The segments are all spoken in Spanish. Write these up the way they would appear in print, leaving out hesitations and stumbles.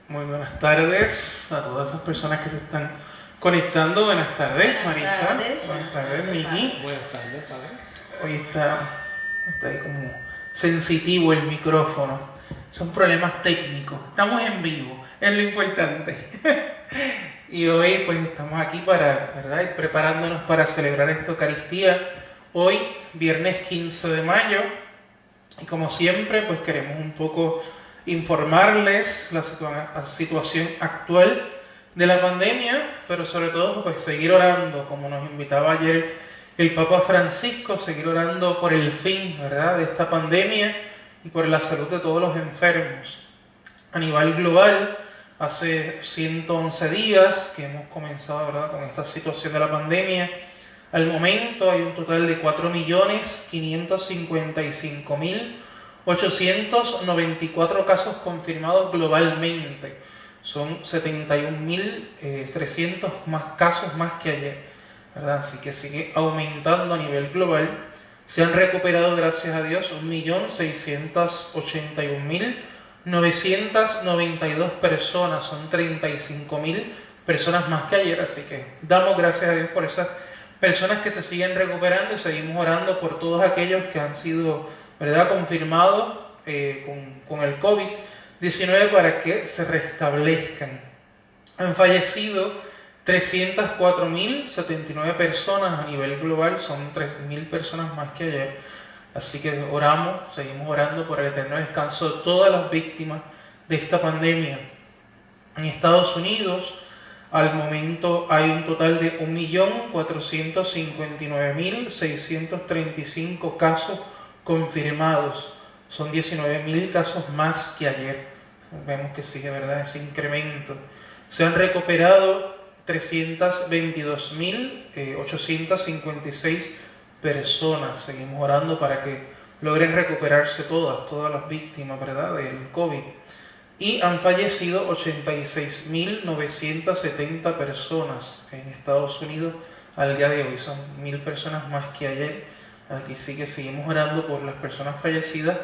Muy buenas tardes a todas esas personas que se están conectando. Buenas tardes, Marisa. Buenas tardes, Miki. Buenas tardes, padre. Hoy está ahí como sensitivo el micrófono. Son problemas técnicos. Estamos en vivo, es lo importante. Y hoy pues estamos aquí para, ¿verdad?, ir preparándonos para celebrar esta Eucaristía. Hoy, viernes 15 de mayo. Y como siempre, pues queremos un poco informarles la situación actual de la pandemia, pero sobre todo pues seguir orando, como nos invitaba ayer el Papa Francisco, seguir orando por el fin, ¿verdad?, de esta pandemia y por la salud de todos los enfermos. A nivel global, hace 111 días que hemos comenzado, ¿verdad?, con esta situación de la pandemia. Al momento hay un total de 4.555.894 casos confirmados globalmente. Son 71.300 más casos más que ayer, ¿verdad? Así que sigue aumentando a nivel global. Se han recuperado, gracias a Dios, 1.681.992 personas. Son 35.000 personas más que ayer. Así que damos gracias a Dios por esas personas que se siguen recuperando y seguimos orando por todos aquellos que han sido, ¿verdad?, confirmados con el COVID-19 para que se restablezcan. Han fallecido 304.079 personas a nivel global, son 3.000 personas más que ayer. Así que seguimos orando por el eterno descanso de todas las víctimas de esta pandemia. En Estados Unidos, al momento hay un total de 1.459.635 casos confirmados. Son 19.000 casos más que ayer. Vemos que sigue, ¿verdad?, ese incremento. Se han recuperado 322.856 personas. Seguimos orando para que logren recuperarse todas las víctimas, ¿verdad?, del COVID. Y han fallecido 86.970 personas en Estados Unidos al día de hoy. Son 1.000 personas más que ayer. Aquí seguimos orando por las personas fallecidas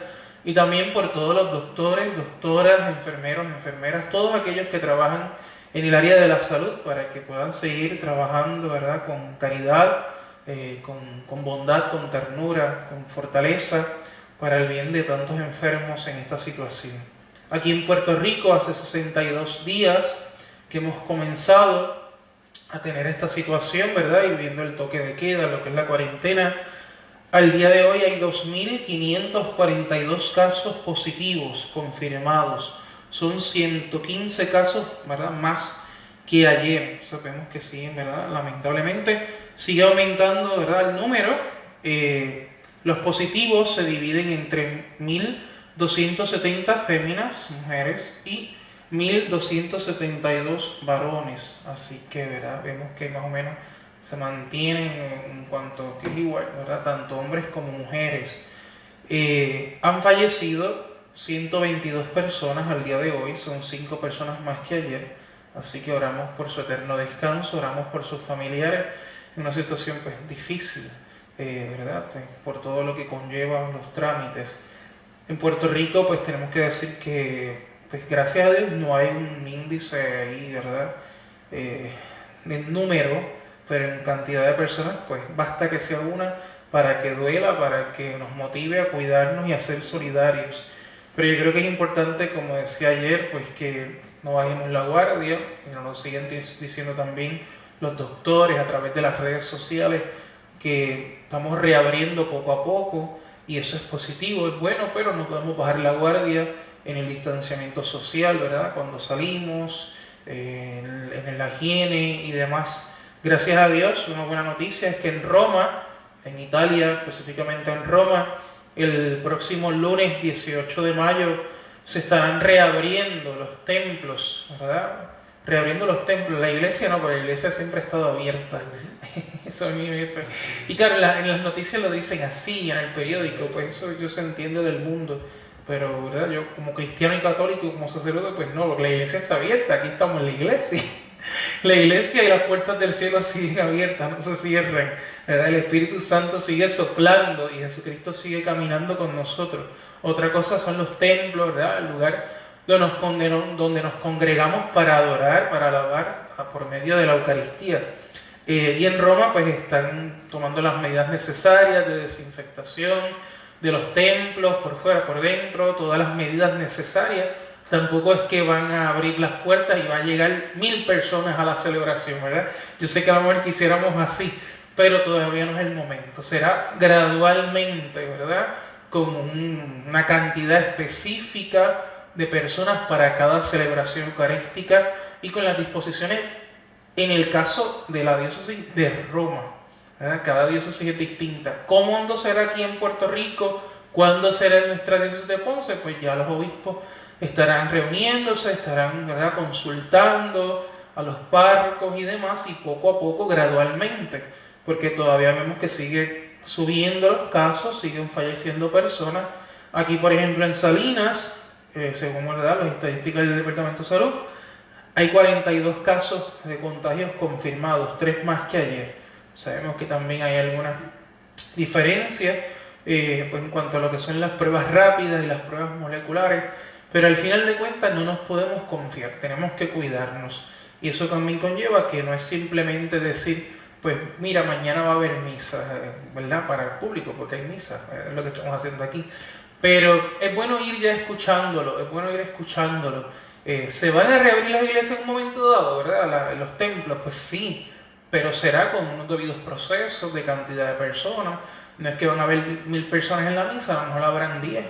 y también por todos los doctores, doctoras, enfermeros, enfermeras, todos aquellos que trabajan en el área de la salud para que puedan seguir trabajando, ¿verdad?, con caridad, con bondad, con ternura, con fortaleza para el bien de tantos enfermos en esta situación. Aquí en Puerto Rico hace 62 días que hemos comenzado a tener esta situación, ¿verdad?, y viendo el toque de queda, lo que es la cuarentena. Al día de hoy hay 2.542 casos positivos confirmados. Son 115 casos, ¿verdad?, más que ayer. Sabemos que siguen, ¿verdad?, lamentablemente sigue aumentando, ¿verdad?, el número. Los positivos se dividen entre 1.270 féminas, mujeres, y 1.272 varones. Así que, ¿verdad?, vemos que más o menos se mantienen en cuanto que es igual, ¿verdad?, tanto hombres como mujeres. Han fallecido 122 personas al día de hoy, son 5 personas más que ayer. Así que oramos por su eterno descanso, oramos por sus familiares en una situación pues difícil, ¿verdad?, por todo lo que conllevan los trámites. En Puerto Rico pues tenemos que decir que pues gracias a Dios no hay un índice ahí, ¿verdad?, de número, pero en cantidad de personas pues basta que sea una para que duela, para que nos motive a cuidarnos y a ser solidarios. Pero yo creo que es importante, como decía ayer, pues que no bajemos la guardia, y nos lo siguen diciendo también los doctores a través de las redes sociales, que estamos reabriendo poco a poco y eso es positivo, es bueno, pero no podemos bajar la guardia en el distanciamiento social, ¿verdad?, cuando salimos, en la higiene y demás. Gracias a Dios, una buena noticia es que en Roma, en Italia, específicamente en Roma, el próximo lunes 18 de mayo se estarán reabriendo los templos, ¿verdad? Reabriendo los templos. La iglesia no, pero la iglesia siempre ha estado abierta. Eso a mí me dice. Y claro, en las noticias lo dicen así, en el periódico, pues eso yo se entiende del mundo. Pero, ¿verdad?, yo como cristiano y católico, como sacerdote, pues no, porque la iglesia está abierta, aquí estamos en la iglesia. La iglesia y las puertas del cielo siguen abiertas, no se cierran, ¿verdad? El Espíritu Santo sigue soplando y Jesucristo sigue caminando con nosotros. Otra cosa son los templos, ¿verdad?, el lugar donde nos congregamos para adorar, para alabar por medio de la Eucaristía. Y en Roma pues están tomando las medidas necesarias de desinfectación de los templos, por fuera, por dentro, todas las medidas necesarias. Tampoco es que van a abrir las puertas y va a llegar 1000 personas a la celebración, ¿verdad? Yo sé que a lo mejor quisiéramos así, pero todavía no es el momento. Será gradualmente, ¿verdad? Con una cantidad específica de personas para cada celebración eucarística y con las disposiciones en el caso de la diócesis de Roma, ¿verdad? Cada diócesis es distinta. ¿Cómo será aquí en Puerto Rico? ¿Cuándo será en nuestra diócesis de Ponce? Pues ya los obispos estarán reuniéndose, estarán, ¿verdad?, consultando a los párrocos y demás, y poco a poco, gradualmente, porque todavía vemos que sigue subiendo los casos, siguen falleciendo personas. Aquí, por ejemplo, en Salinas, según, ¿verdad?, las estadísticas del Departamento de Salud, hay 42 casos de contagios confirmados, 3 más que ayer. Sabemos que también hay algunas diferencias pues en cuanto a lo que son las pruebas rápidas y las pruebas moleculares, pero al final de cuentas no nos podemos confiar, tenemos que cuidarnos. Y eso también conlleva que no es simplemente decir, pues mira, mañana va a haber misa, ¿verdad?, para el público, porque hay misa, es lo que estamos haciendo aquí. Pero es bueno ir ya escuchándolo, es bueno ir escuchándolo. ¿Se van a reabrir las iglesias en un momento dado, verdad? Los templos, pues sí, pero será con unos debidos procesos de cantidad de personas. No es que van a haber 1000 personas en la misa, a lo mejor habrán 10,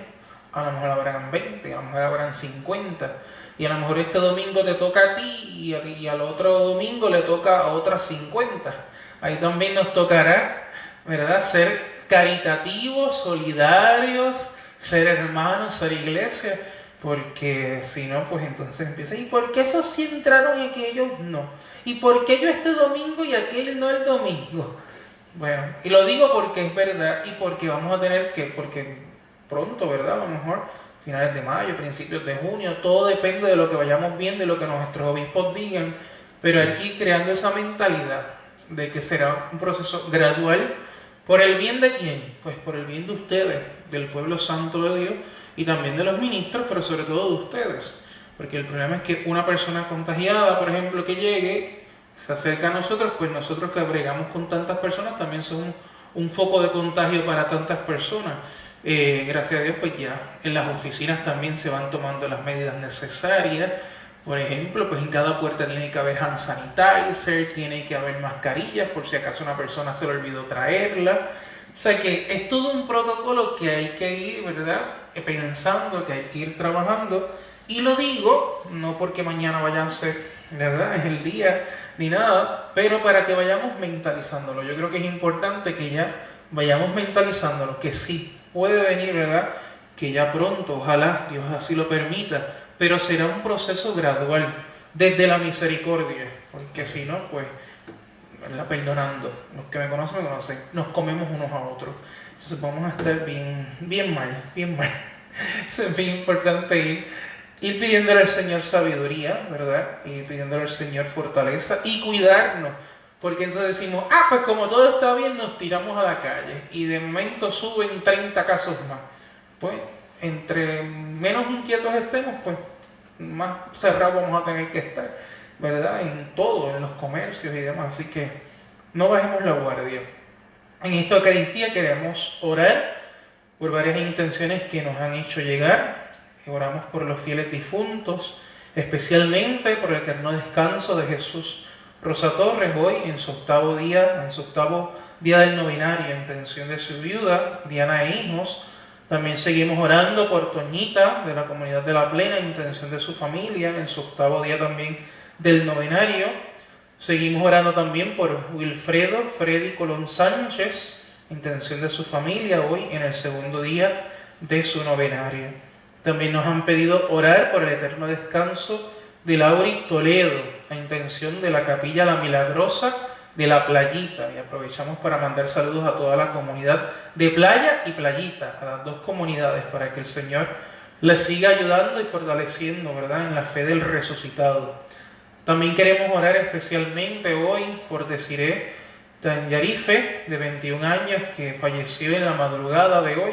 a lo mejor habrán 20, a lo mejor habrán 50. Y a lo mejor este domingo te toca a ti y al otro domingo le toca a otras 50. Ahí también nos tocará, ¿verdad?, ser caritativos, solidarios, ser hermanos, ser iglesia. Porque si no, pues entonces empieza, ¿y por qué esos sí entraron y aquellos no? ¿Y por qué yo este domingo y aquel no el domingo? Bueno, y lo digo porque es verdad y porque vamos a tener que, porque pronto, ¿verdad? A lo mejor finales de mayo, principios de junio, todo depende de lo que vayamos viendo y lo que nuestros obispos digan, pero aquí creando esa mentalidad de que será un proceso gradual. ¿Por el bien de quién? Pues por el bien de ustedes, del pueblo santo de Dios, y también de los ministros, pero sobre todo de ustedes. Porque el problema es que una persona contagiada, por ejemplo, que llegue, se acerca a nosotros, pues nosotros que bregamos con tantas personas también somos un foco de contagio para tantas personas. Gracias a Dios, pues ya en las oficinas también se van tomando las medidas necesarias. Por ejemplo, pues en cada puerta tiene que haber hand sanitizer, tiene que haber mascarillas por si acaso una persona se le olvidó traerla. O sea que es todo un protocolo que hay que ir, ¿verdad?, pensando, que hay que ir trabajando. Y lo digo, no porque mañana vaya a ser, ¿verdad?, es el día, ni nada, pero para que vayamos mentalizándolo. Yo creo que es importante que ya vayamos mentalizándolo, que sí, puede venir, ¿verdad?, que ya pronto, ojalá Dios así lo permita, pero será un proceso gradual, desde la misericordia, porque si no, pues, ¿verdad?, perdonando. Los que me conocen, nos comemos unos a otros. Entonces vamos a estar bien mal, bien mal. Eso es bien importante ir pidiéndole al Señor sabiduría, ¿verdad? Ir pidiéndole al Señor fortaleza y cuidarnos. Porque entonces decimos, pues como todo está bien, nos tiramos a la calle. Y de momento suben 30 casos más. Pues, entre menos inquietos estemos, pues, más cerrados vamos a tener que estar, ¿verdad? En todo, en los comercios y demás. Así que no bajemos la guardia. En esta Eucaristía queremos orar por varias intenciones que nos han hecho llegar. Oramos por los fieles difuntos, especialmente por el eterno descanso de Jesús Rosa Torres, hoy en su octavo día del novenario, en intención de su viuda, Diana e hijos. También seguimos orando por Toñita, de la Comunidad de la Plena, en intención de su familia, en su octavo día también del novenario. Seguimos orando también por Wilfredo Freddy Colón Sánchez, intención de su familia, hoy en el segundo día de su novenario. También nos han pedido orar por el eterno descanso de Lauri Toledo, a intención de la Capilla La Milagrosa de La Playita. Y aprovechamos para mandar saludos a toda la comunidad de Playa y Playita, a las dos comunidades, para que el Señor les siga ayudando y fortaleciendo, ¿verdad?, en la fe del resucitado. También queremos orar especialmente hoy por Desiree Tanyarife, de 21 años, que falleció en la madrugada de hoy,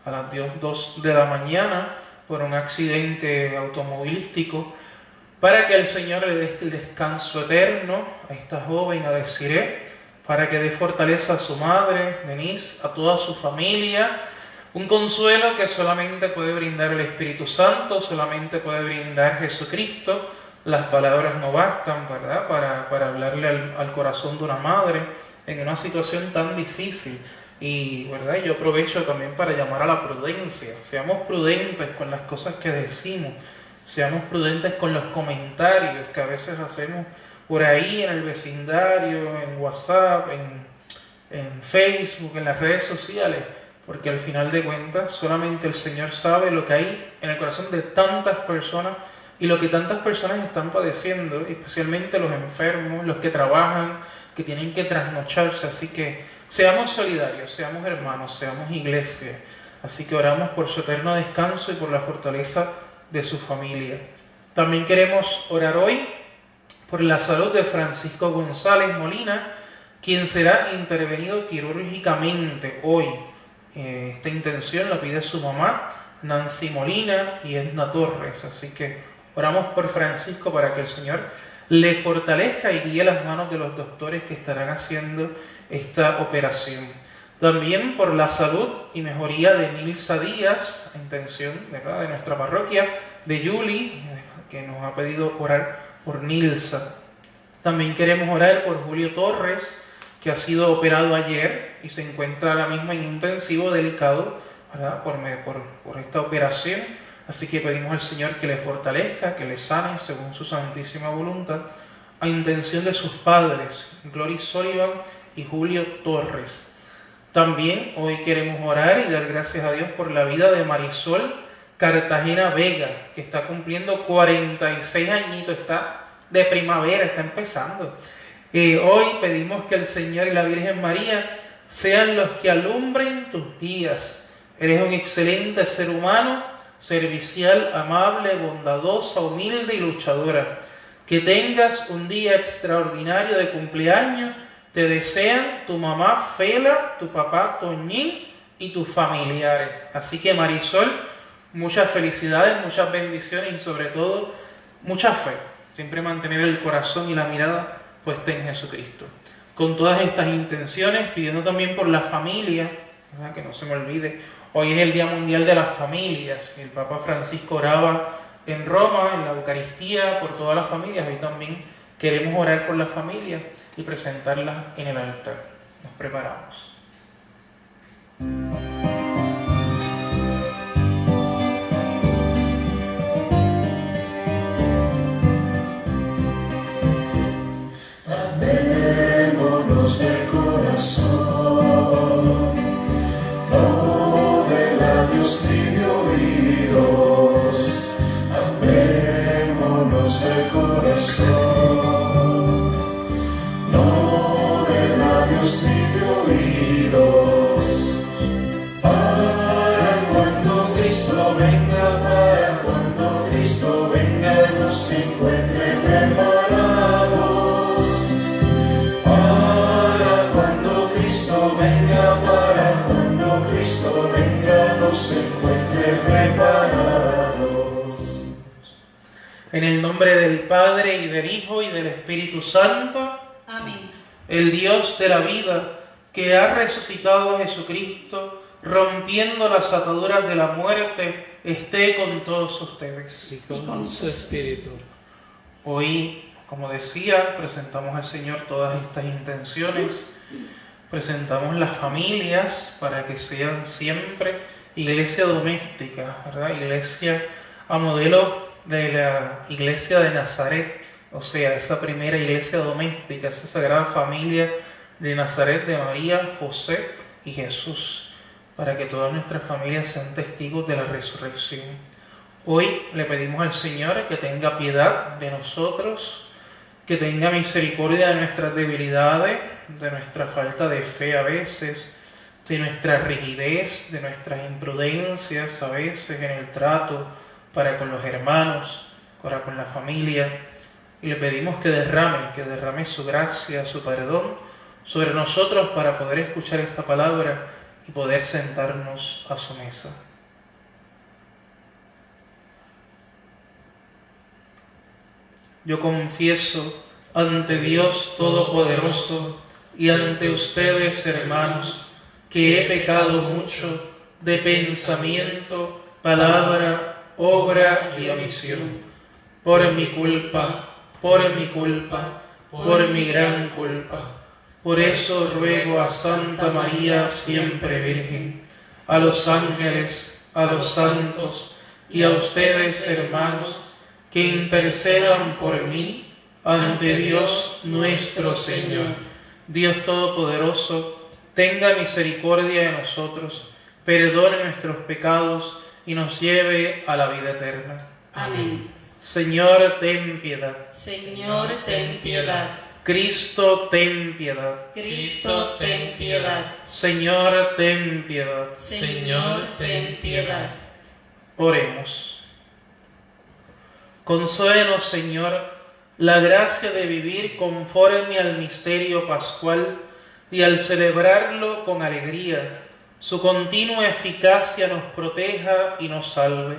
a las 2 de la mañana, por un accidente automovilístico, para que el Señor le dé el descanso eterno a esta joven, a Desiree, para que dé fortaleza a su madre, Denise, a toda su familia, un consuelo que solamente puede brindar el Espíritu Santo, solamente puede brindar Jesucristo. Las palabras no bastan, ¿verdad?, para hablarle al corazón de una madre en una situación tan difícil. Y, ¿verdad?, yo aprovecho también para llamar a la prudencia. Seamos prudentes con las cosas que decimos, seamos prudentes con los comentarios que a veces hacemos por ahí en el vecindario, en WhatsApp, en Facebook, en las redes sociales, porque al final de cuentas solamente el Señor sabe lo que hay en el corazón de tantas personas y lo que tantas personas están padeciendo, especialmente los enfermos, los que trabajan, que tienen que trasnocharse. Así que seamos solidarios, seamos hermanos, seamos iglesia. Así que oramos por su eterno descanso y por la fortaleza de su familia. También queremos orar hoy por la salud de Francisco González Molina, quien será intervenido quirúrgicamente hoy. Esta intención la pide su mamá, Nancy Molina y Edna Torres. Así que oramos por Francisco para que el Señor le fortalezca y guíe las manos de los doctores que estarán haciendo esta operación. También por la salud y mejoría de Nilsa Díaz, intención, ¿verdad?, de nuestra parroquia, de Yuli, que nos ha pedido orar por Nilsa. También queremos orar por Julio Torres, que ha sido operado ayer y se encuentra ahora mismo en intensivo delicado, ¿verdad?, por esta operación. Así que pedimos al Señor que le fortalezca, que le sane según su santísima voluntad, a intención de sus padres, Glory Sullivan y Julio Torres. También hoy queremos orar y dar gracias a Dios por la vida de Marisol Cartagena Vega, que está cumpliendo 46 añitos, está de primavera, está empezando. Hoy pedimos que el Señor y la Virgen María sean los que alumbren tus días. Eres un excelente ser humano, servicial, amable, bondadosa, humilde y luchadora. Que tengas un día extraordinario de cumpleaños. Te desean tu mamá Fela, tu papá Toñín y tus familiares. Así que Marisol, muchas felicidades, muchas bendiciones y sobre todo mucha fe. Siempre mantener el corazón y la mirada puesta en Jesucristo. Con todas estas intenciones, pidiendo también por la familia, ¿verdad?, que no se me olvide, hoy es el Día Mundial de las Familias. El Papa Francisco oraba en Roma, en la Eucaristía, por todas las familias. Hoy también queremos orar por las familias y presentarlas en el altar. Nos preparamos. Amémonos de corazón, no de labios ni de oídos. Amémonos de corazón, no de labios ni de oídos. Para cuando Cristo venga, nos encuentre preparados. Para cuando Cristo venga, nos encuentre preparados. En el nombre del Padre, y del Hijo, y del Espíritu Santo. Amén. El Dios de la vida, que ha resucitado a Jesucristo, rompiendo las ataduras de la muerte, esté con todos ustedes. Y con su espíritu. Hoy, como decía, presentamos al Señor todas estas intenciones. Presentamos las familias para que sean siempre iglesia doméstica, ¿verdad? Iglesia a modelo de la iglesia de Nazaret, o sea, esa primera iglesia doméstica, esa sagrada familia de Nazaret, de María, José y Jesús, para que todas nuestras familias sean testigos de la resurrección. Hoy le pedimos al Señor que tenga piedad de nosotros, que tenga misericordia de nuestras debilidades, de nuestra falta de fe a veces, de nuestra rigidez, de nuestras imprudencias a veces en el trato para con los hermanos, para con la familia. Y le pedimos que derrame su gracia, su perdón sobre nosotros para poder escuchar esta palabra y poder sentarnos a su mesa. Yo confieso ante Dios Todopoderoso y ante ustedes, hermanos, que he pecado mucho de pensamiento, palabra, obra y omisión. Por mi culpa, por mi gran culpa. Por eso ruego a Santa María, siempre Virgen, a los ángeles, a los santos y a ustedes, hermanos, que intercedan por mí ante Dios nuestro Señor. Dios Todopoderoso, tenga misericordia de nosotros, perdone nuestros pecados y nos lleve a la vida eterna. Amén. Señor, ten piedad. Señor, ten piedad. Cristo, ten piedad. Cristo, ten piedad. Señor, ten piedad. Señor, ten piedad. Oremos. Concédenos, Señor, la gracia de vivir conforme al misterio pascual y al celebrarlo con alegría, su continua eficacia nos proteja y nos salve.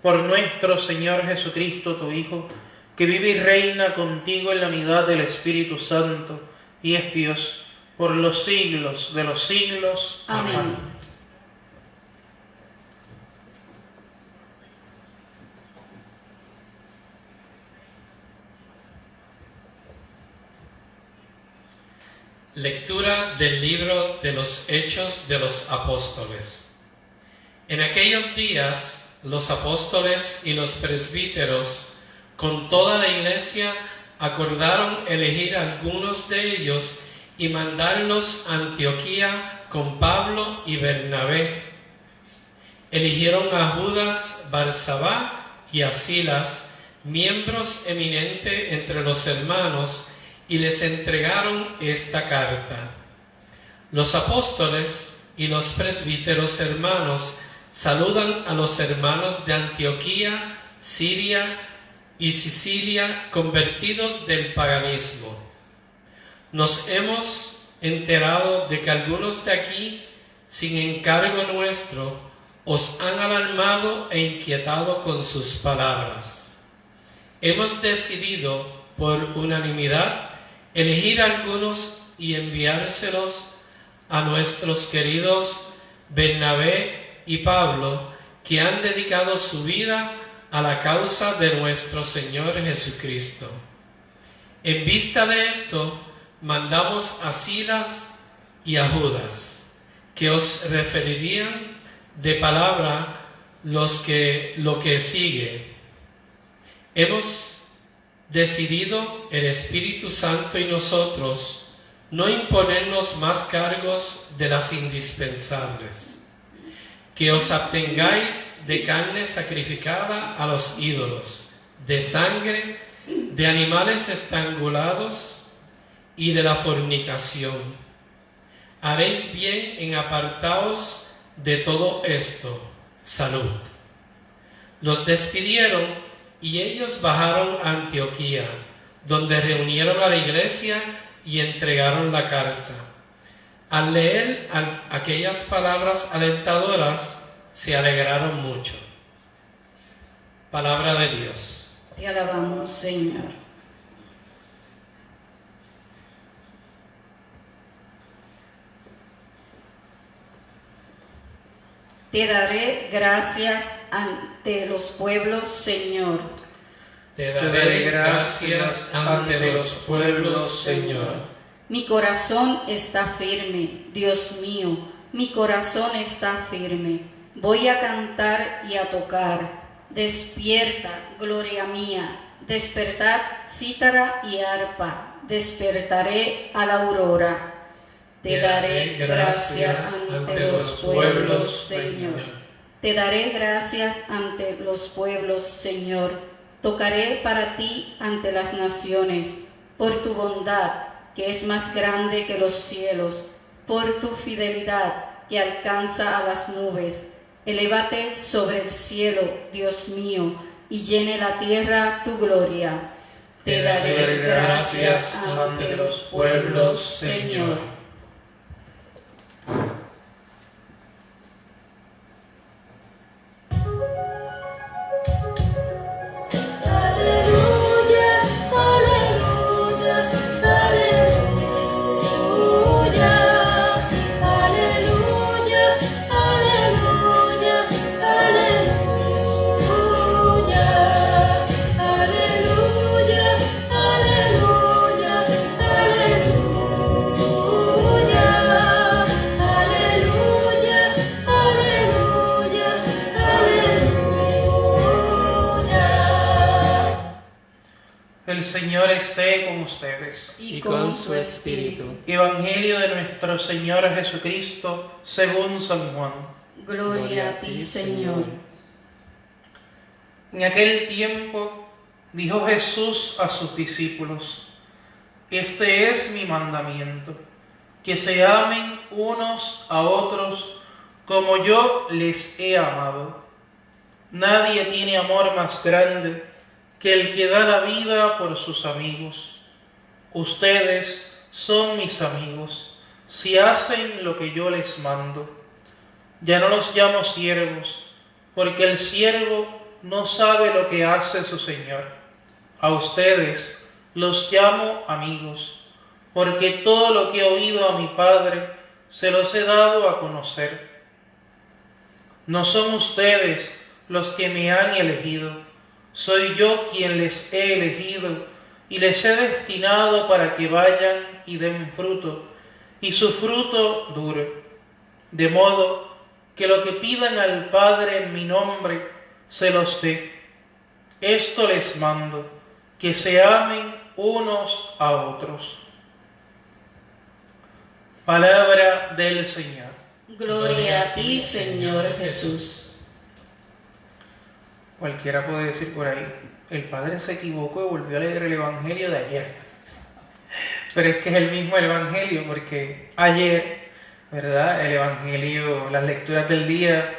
Por nuestro Señor Jesucristo, tu Hijo, que vive y reina contigo en la unidad del Espíritu Santo, y es Dios por los siglos de los siglos. Amén. Lectura del libro de los Hechos de los Apóstoles. En aquellos días, los apóstoles y los presbíteros, con toda la iglesia, acordaron elegir a algunos de ellos y mandarlos a Antioquía con Pablo y Bernabé. Eligieron a Judas Barsabá y a Silas, miembros eminentes entre los hermanos, y les entregaron esta carta. Los apóstoles y los presbíteros hermanos saludan a los hermanos de Antioquía, Siria y Sicilia, convertidos del paganismo. Nos hemos enterado de que algunos de aquí, sin encargo nuestro, os han alarmado e inquietado con sus palabras. Hemos decidido, por unanimidad, elegir a algunos y enviárselos a nuestros queridos Bernabé y Pablo, que han dedicado su vida a la causa de nuestro Señor Jesucristo. En vista de esto, mandamos a Silas y a Judas, que os referirían de palabra lo que sigue. Hemos decidido el Espíritu Santo y nosotros no imponernos más cargos de las indispensables, que os abstengáis de carne sacrificada a los ídolos, de sangre, de animales estrangulados y de la fornicación. Haréis bien en apartaos de todo esto. Salud. Los despidieron y ellos bajaron a Antioquía, donde reunieron a la iglesia y entregaron la carta. Al leer aquellas palabras alentadoras, se alegraron mucho. Palabra de Dios. Te alabamos, Señor. Te daré gracias ante los pueblos, Señor. Te daré gracias ante los pueblos, Señor. Mi corazón está firme, Dios mío, mi corazón está firme. Voy a cantar y a tocar. Despierta, gloria mía, despertad cítara y arpa. Despertaré a la aurora. Te daré gracias ante los pueblos, Señor. Te daré gracias ante los pueblos, Señor. Tocaré para ti ante las naciones, por tu bondad, que es más grande que los cielos, por tu fidelidad, que alcanza a las nubes. Elévate sobre el cielo, Dios mío, y llene la tierra tu gloria. Te daré gracias ante los pueblos, Señor. Aleluya. El Señor esté con ustedes. y con su espíritu. Evangelio de nuestro Señor Jesucristo según San Juan. Gloria a ti, Señor. En aquel tiempo dijo Jesús a sus discípulos: Este es mi mandamiento, que se amen unos a otros como yo les he amado. Nadie tiene amor más grande que el que da la vida por sus amigos. Ustedes son mis amigos si hacen lo que yo les mando. Ya no los llamo siervos, porque el siervo no sabe lo que hace su Señor. A ustedes los llamo amigos, porque todo lo que he oído a mi Padre se los he dado a conocer. No son ustedes los que me han elegido, soy yo quien les he elegido y les he destinado para que vayan y den fruto, y su fruto dure, de modo que lo que pidan al Padre en mi nombre se los dé. Esto les mando, que se amen unos a otros. Palabra del Señor. Gloria a ti, Señor Jesús. Cualquiera puede decir por ahí: el Padre se equivocó y volvió a leer el Evangelio de ayer. Pero es que es el mismo Evangelio, porque ayer, ¿verdad?, el Evangelio, las lecturas del día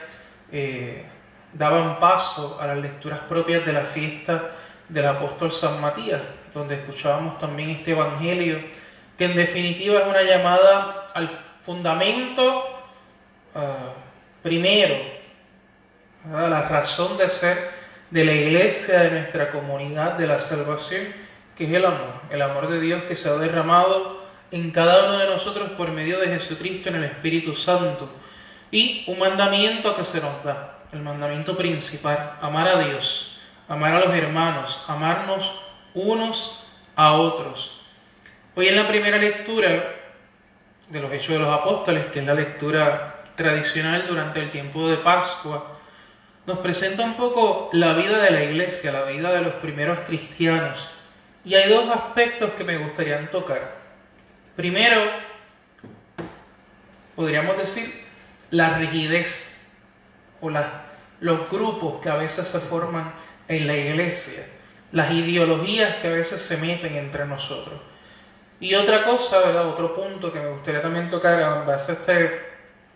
daban paso a las lecturas propias de la fiesta del apóstol San Matías, donde escuchábamos también este Evangelio, que en definitiva es una llamada al fundamento primero, ¿verdad?, la razón de ser de la iglesia, de nuestra comunidad, de la salvación, que es el amor de Dios que se ha derramado en cada uno de nosotros por medio de Jesucristo en el Espíritu Santo, y un mandamiento que se nos da, el mandamiento principal: amar a Dios, amar a los hermanos, amarnos unos a otros. Hoy en la primera lectura de los Hechos de los Apóstoles, que es la lectura tradicional durante el tiempo de Pascua, nos presenta un poco la vida de la iglesia, la vida de los primeros cristianos. Y hay dos aspectos que me gustaría tocar. Primero, podríamos decir, la rigidez o los grupos que a veces se forman en la iglesia, las ideologías que a veces se meten entre nosotros. Y otra cosa, ¿verdad?, otro punto que me gustaría también tocar en base a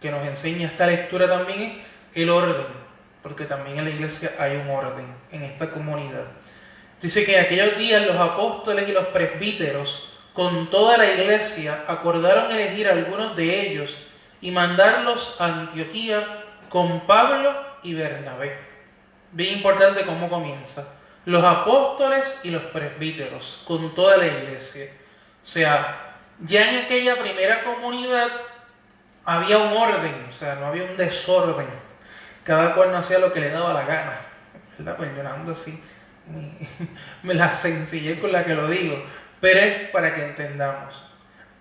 que nos enseña esta lectura también, es el orden, porque también en la iglesia hay un orden en esta comunidad. Dice que en aquellos días los apóstoles y los presbíteros con toda la iglesia acordaron elegir a algunos de ellos y mandarlos a Antioquía con Pablo y Bernabé. Bien importante cómo comienza: los apóstoles y los presbíteros con toda la iglesia. O sea, ya en aquella primera comunidad había un orden, o sea, no había un desorden. Cada cual no hacía lo que le daba la gana, ¿verdad? Pues yo ando así, me la sencillez con la que lo digo, pero es para que entendamos.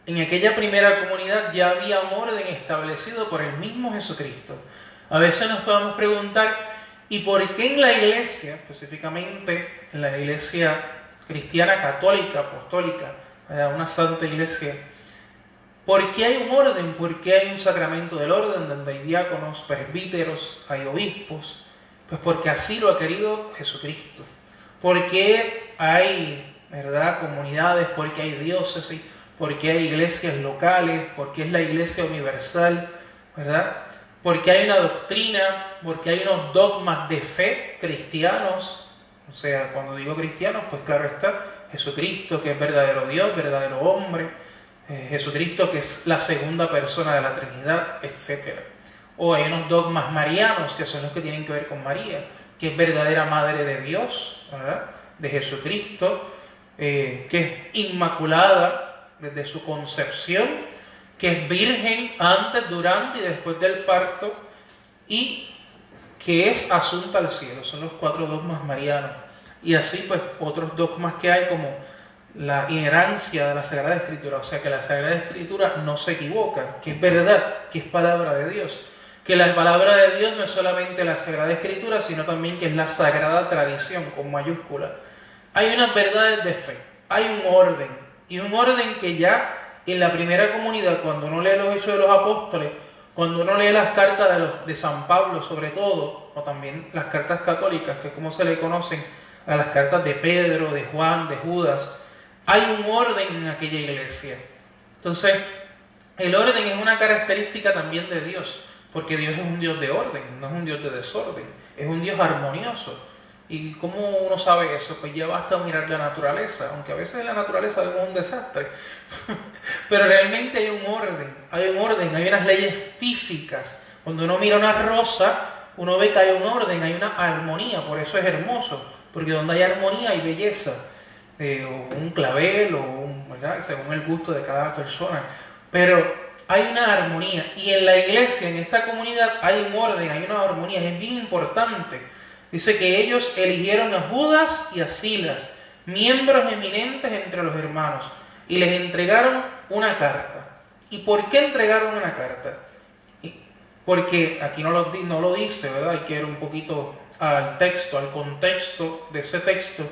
En aquella primera comunidad ya había un orden establecido por el mismo Jesucristo. A veces nos podemos preguntar: ¿y por qué en la iglesia, específicamente en la iglesia cristiana católica, apostólica, una santa iglesia, por qué hay un orden? ¿Por qué hay un sacramento del orden donde hay diáconos, presbíteros, hay obispos? Pues porque así lo ha querido Jesucristo. ¿Por qué hay, ¿verdad?, comunidades? ¿Por qué hay diócesis? ¿Por qué hay iglesias locales? ¿Por qué es la iglesia universal? ¿Verdad? Porque hay una doctrina, porque hay unos dogmas de fe cristianos. O sea, cuando digo cristianos, pues claro está, Jesucristo, que es verdadero Dios, verdadero hombre, Jesucristo, que es la segunda persona de la Trinidad, etc. O hay unos dogmas marianos, que son los que tienen que ver con María, que es verdadera Madre de Dios, ¿verdad?, de Jesucristo, que es inmaculada desde su concepción, que es virgen antes, durante y después del parto, y que es asunta al cielo. Son los 4 dogmas marianos. Y así pues otros dogmas que hay, como la inherancia de la Sagrada Escritura, o sea que la Sagrada Escritura no se equivoca, que es verdad, que es palabra de Dios, que la palabra de Dios no es solamente la Sagrada Escritura, sino también que es la Sagrada Tradición, con mayúscula, hay unas verdades de fe, hay un orden, y un orden que ya en la primera comunidad, cuando uno lee los Hechos de los Apóstoles, cuando uno lee las cartas de San Pablo sobre todo, o también las cartas católicas, que es como se le conocen a las cartas de Pedro, de Juan, de Judas, hay un orden en aquella iglesia. Entonces, el orden es una característica también de Dios, porque Dios es un Dios de orden, no es un Dios de desorden, es un Dios armonioso. ¿Y cómo uno sabe eso? Pues ya basta mirar la naturaleza, aunque a veces en la naturaleza vemos un desastre, pero realmente hay un orden, hay unas leyes físicas. Cuando uno mira una rosa, uno ve que hay un orden, hay una armonía, por eso es hermoso, porque donde hay armonía hay belleza, o un clavel, ¿verdad? Según el gusto de cada persona, pero hay una armonía, y en la iglesia, en esta comunidad, hay un orden, hay una armonía, es bien importante. Dice que ellos eligieron a Judas y a Silas, miembros eminentes entre los hermanos, y les entregaron una carta. ¿Y por qué entregaron una carta? Porque aquí no lo dice, ¿verdad? Hay que ir un poquito al texto, al contexto de ese texto,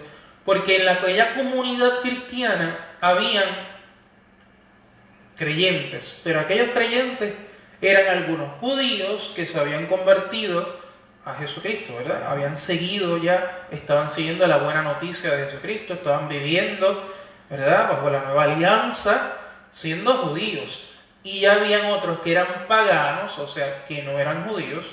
porque en aquella comunidad cristiana habían creyentes, pero aquellos creyentes eran algunos judíos que se habían convertido a Jesucristo, ¿verdad? Habían seguido ya, estaban siguiendo la buena noticia de Jesucristo, estaban viviendo, ¿verdad?, bajo la nueva alianza, siendo judíos. Y ya habían otros que eran paganos, o sea, que no eran judíos,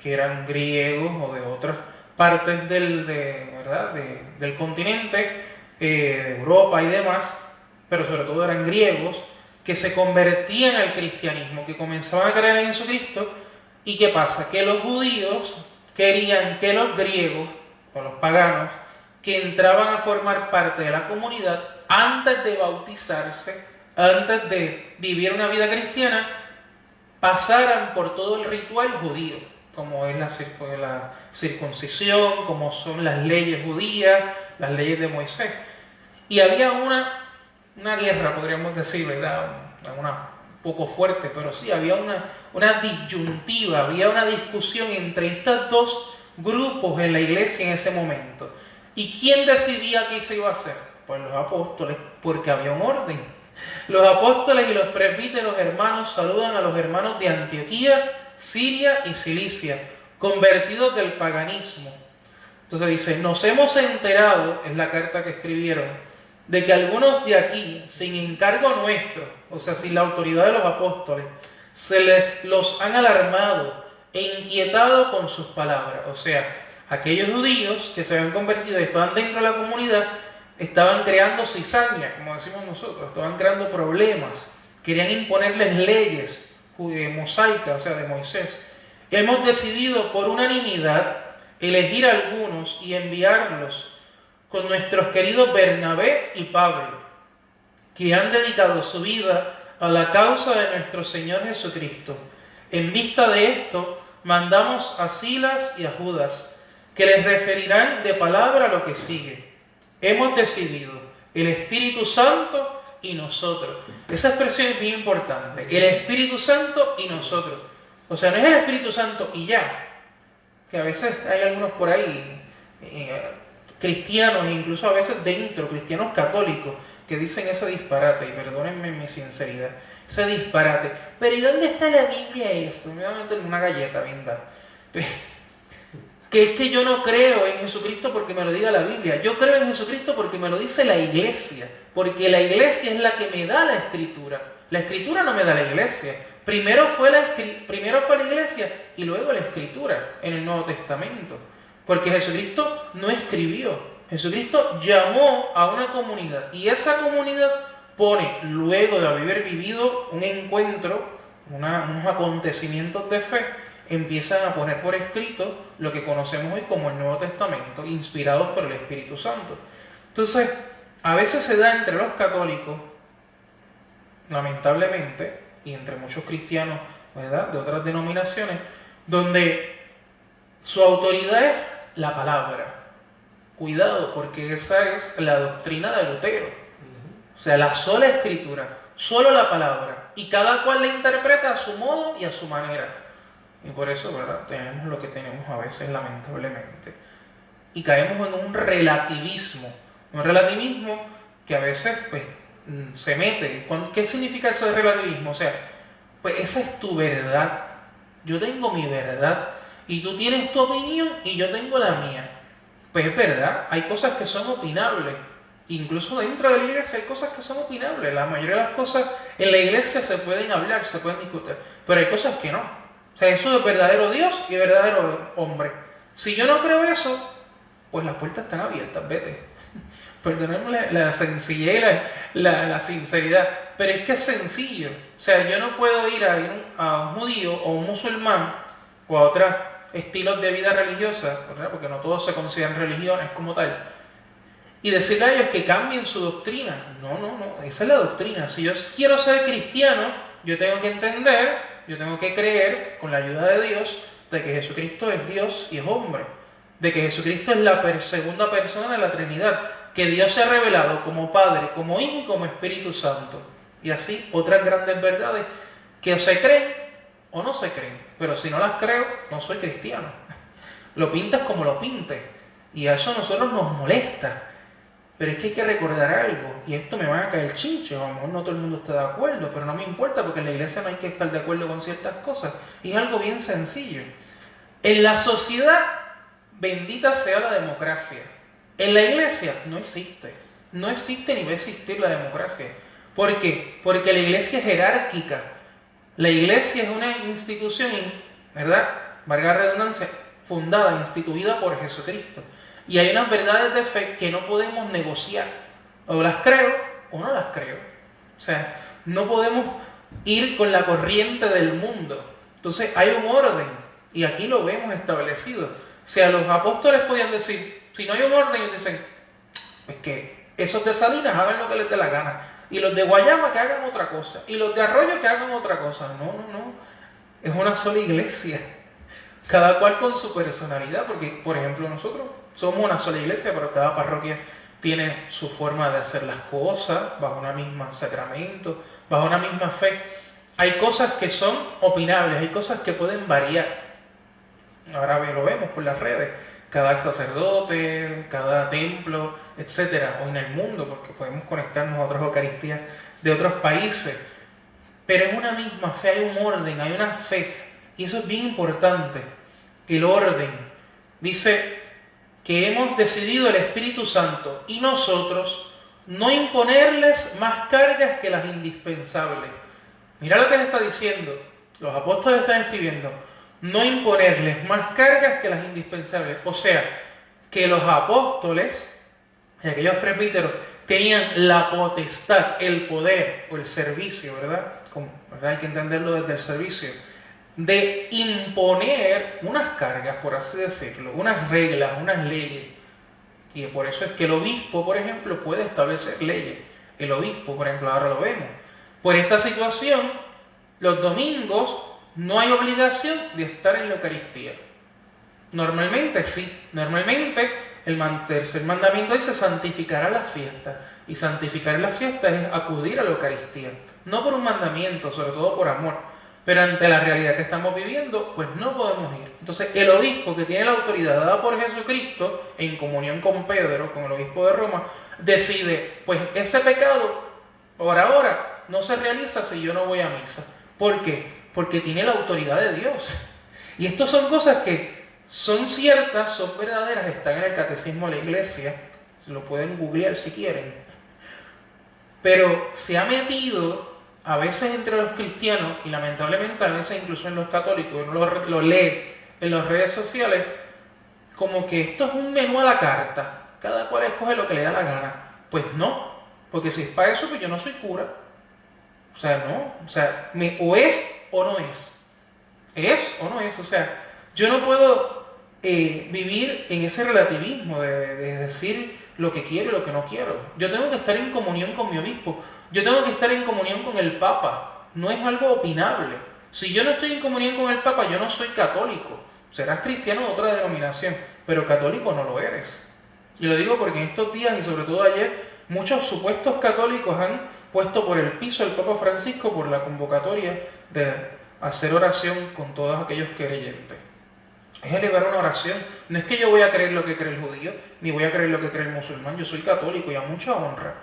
que eran griegos o de otras partes ¿verdad?, del continente, de Europa y demás, pero sobre todo eran griegos, que se convertían al cristianismo, que comenzaban a creer en Jesucristo. ¿Y qué pasa? Que los judíos querían que los griegos, o los paganos, que entraban a formar parte de la comunidad, antes de bautizarse, antes de vivir una vida cristiana, pasaran por todo el ritual judío, como es la circuncisión, como son las leyes judías, las leyes de Moisés. Y había una guerra, podríamos decir, ¿verdad? Una poco fuerte, pero sí, había una disyuntiva, había una discusión entre estos dos grupos en la iglesia en ese momento. ¿Y quién decidía qué se iba a hacer? Pues los apóstoles, porque había un orden. Los apóstoles y los presbíteros hermanos saludan a los hermanos de Antioquía, Siria y Cilicia, convertidos del paganismo. Entonces dice, nos hemos enterado, es la carta que escribieron, de que algunos de aquí, sin encargo nuestro, o sea, sin la autoridad de los apóstoles, los han alarmado e inquietado con sus palabras. O sea, aquellos judíos que se habían convertido y estaban dentro de la comunidad, estaban creando cizaña, como decimos nosotros, estaban creando problemas, querían imponerles leyes mosaicas, o sea, de Moisés. Hemos decidido por unanimidad elegir a algunos y enviarlos con nuestros queridos Bernabé y Pablo, que han dedicado su vida a la causa de nuestro Señor Jesucristo. En vista de esto, mandamos a Silas y a Judas, que les referirán de palabra lo que sigue. Hemos decidido, el Espíritu Santo y nosotros. Esa expresión es bien importante, el Espíritu Santo y nosotros. O sea, no es el Espíritu Santo y ya, que a veces hay algunos por ahí, cristianos, incluso a veces dentro, cristianos católicos, que dicen ese disparate, y perdónenme mi sinceridad, ese disparate. Pero ¿y dónde está la Biblia eso? Me voy a meter una galleta, vinda. Que es que yo no creo en Jesucristo porque me lo diga la Biblia. Yo creo en Jesucristo porque me lo dice la iglesia. Porque la iglesia es la que me da la escritura. La escritura no me da la iglesia. Primero fue la iglesia y luego la escritura en el Nuevo Testamento. Porque Jesucristo no escribió, Jesucristo llamó a una comunidad y esa comunidad pone, luego de haber vivido un encuentro, unos acontecimientos de fe, empiezan a poner por escrito lo que conocemos hoy como el Nuevo Testamento, inspirados por el Espíritu Santo. Entonces, a veces se da entre los católicos, lamentablemente, y entre muchos cristianos, ¿verdad?, de otras denominaciones, donde su autoridad es la palabra. Cuidado, porque esa es la doctrina de Lutero. O sea, la sola escritura, solo la palabra. Y cada cual la interpreta a su modo y a su manera. Y por eso, ¿verdad?, tenemos lo que tenemos a veces, lamentablemente. Y caemos en un relativismo. Un relativismo que a veces pues, se mete. ¿Qué significa eso de relativismo? O sea, pues esa es tu verdad. Yo tengo mi verdad y tú tienes tu opinión y yo tengo la mía. Pues es verdad, hay cosas que son opinables. Incluso dentro de la iglesia hay cosas que son opinables. La mayoría de las cosas en la iglesia se pueden hablar, se pueden discutir. Pero hay cosas que no. O sea, eso es verdadero Dios y verdadero hombre. Si yo no creo eso, pues las puertas están abiertas, vete. Perdónenme la sencillez y la sinceridad. Pero es que es sencillo. O sea, yo no puedo ir a un judío o un musulmán o a otros estilos de vida religiosa, ¿verdad? Porque no todos se consideran religiones como tal, y decirle a ellos que cambien su doctrina. No, esa es la doctrina. Si yo quiero ser cristiano, yo tengo que entender, yo tengo que creer, con la ayuda de Dios, de que Jesucristo es Dios y es hombre, de que Jesucristo es la segunda persona de la Trinidad, que Dios se ha revelado como Padre, como Hijo y como Espíritu Santo. Y así otras grandes verdades que o se creen o no se creen. Pero si no las creo, no soy cristiano. Lo pintas como lo pintes. Y a eso a nosotros nos molesta. Pero es que hay que recordar algo, y esto me va a caer chincho, a lo mejor no todo el mundo está de acuerdo, pero no me importa porque en la iglesia no hay que estar de acuerdo con ciertas cosas. Y es algo bien sencillo. En la sociedad, bendita sea la democracia. En la iglesia no existe. No existe ni va a existir la democracia. ¿Por qué? Porque la iglesia es jerárquica. La iglesia es una institución, ¿verdad? Valga la redundancia, fundada, instituida por Jesucristo. Y hay unas verdades de fe que no podemos negociar. O las creo o no las creo. O sea, no podemos ir con la corriente del mundo. Entonces hay un orden. Y aquí lo vemos establecido. O sea, los apóstoles podían decir, si no hay un orden, ellos dicen, pues que esos de Salinas hagan lo que les dé la gana. Y los de Guayama que hagan otra cosa. Y los de Arroyo que hagan otra cosa. No. Es una sola iglesia. Cada cual con su personalidad. Porque, por ejemplo, nosotros somos una sola iglesia, pero cada parroquia tiene su forma de hacer las cosas, bajo una misma sacramento, bajo una misma fe. Hay cosas que son opinables, hay cosas que pueden variar. Ahora lo vemos por las redes. Cada sacerdote, cada templo, etcétera, o en el mundo, porque podemos conectarnos a otras Eucaristías de otros países. Pero es una misma fe, hay un orden, hay una fe. Y eso es bien importante, el orden. Dice que hemos decidido el Espíritu Santo y nosotros no imponerles más cargas que las indispensables. Mira lo que le está diciendo, los apóstoles están escribiendo, no imponerles más cargas que las indispensables. O sea, que los apóstoles y aquellos presbíteros tenían la potestad, el poder o el servicio, ¿verdad? Hay que entenderlo desde el servicio, de imponer unas cargas, por así decirlo, unas reglas, unas leyes. Y por eso es que el obispo, por ejemplo, puede establecer leyes. El obispo, por ejemplo, ahora lo vemos. Por esta situación, los domingos no hay obligación de estar en la Eucaristía. Normalmente sí. Normalmente el tercer mandamiento dice santificará la fiesta. Y santificar la fiesta es acudir a la Eucaristía. No por un mandamiento, sobre todo por amor. Pero ante la realidad que estamos viviendo, pues no podemos ir. Entonces el obispo, que tiene la autoridad dada por Jesucristo, en comunión con Pedro, con el obispo de Roma, decide, pues ese pecado, por ahora, no se realiza si yo no voy a misa. ¿Por qué? Porque tiene la autoridad de Dios. Y estas son cosas que son ciertas, son verdaderas, están en el catecismo de la iglesia, se lo pueden googlear si quieren. Pero se ha metido a veces entre los cristianos, y lamentablemente a veces incluso en los católicos, uno lo lee en las redes sociales, como que esto es un menú a la carta, cada cual escoge lo que le da la gana. Pues no, porque si es para eso, pues yo no soy cura. O sea, no, o sea, o es o no es. Es o no es, o sea, yo no puedo vivir en ese relativismo de decir lo que quiero y lo que no quiero. Yo tengo que estar en comunión con mi obispo, yo tengo que estar en comunión con el Papa, no es algo opinable. Si yo no estoy en comunión con el Papa, yo no soy católico. Serás cristiano de otra denominación, pero católico no lo eres. Y lo digo porque en estos días y sobre todo ayer, muchos supuestos católicos han puesto por el piso al Papa Francisco por la convocatoria de hacer oración con todos aquellos creyentes. es elevar una oración. No es que yo voy a creer lo que cree el judío, ni voy a creer lo que cree el musulmán. Yo soy católico y a mucha honra.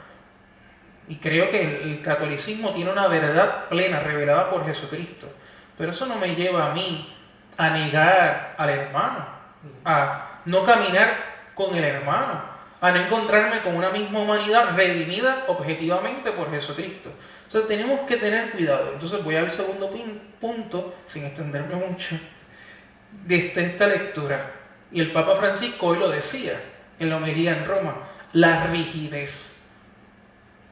Y creo que el catolicismo tiene una verdad plena revelada por Jesucristo. Pero eso no me lleva a mí a negar al hermano, a no caminar con el hermano, a no encontrarme con una misma humanidad redimida objetivamente por Jesucristo. O sea, tenemos que tener cuidado. Entonces voy al segundo punto, sin extenderme mucho, de esta lectura. Y el Papa Francisco hoy lo decía en la homilía en Roma: la rigidez.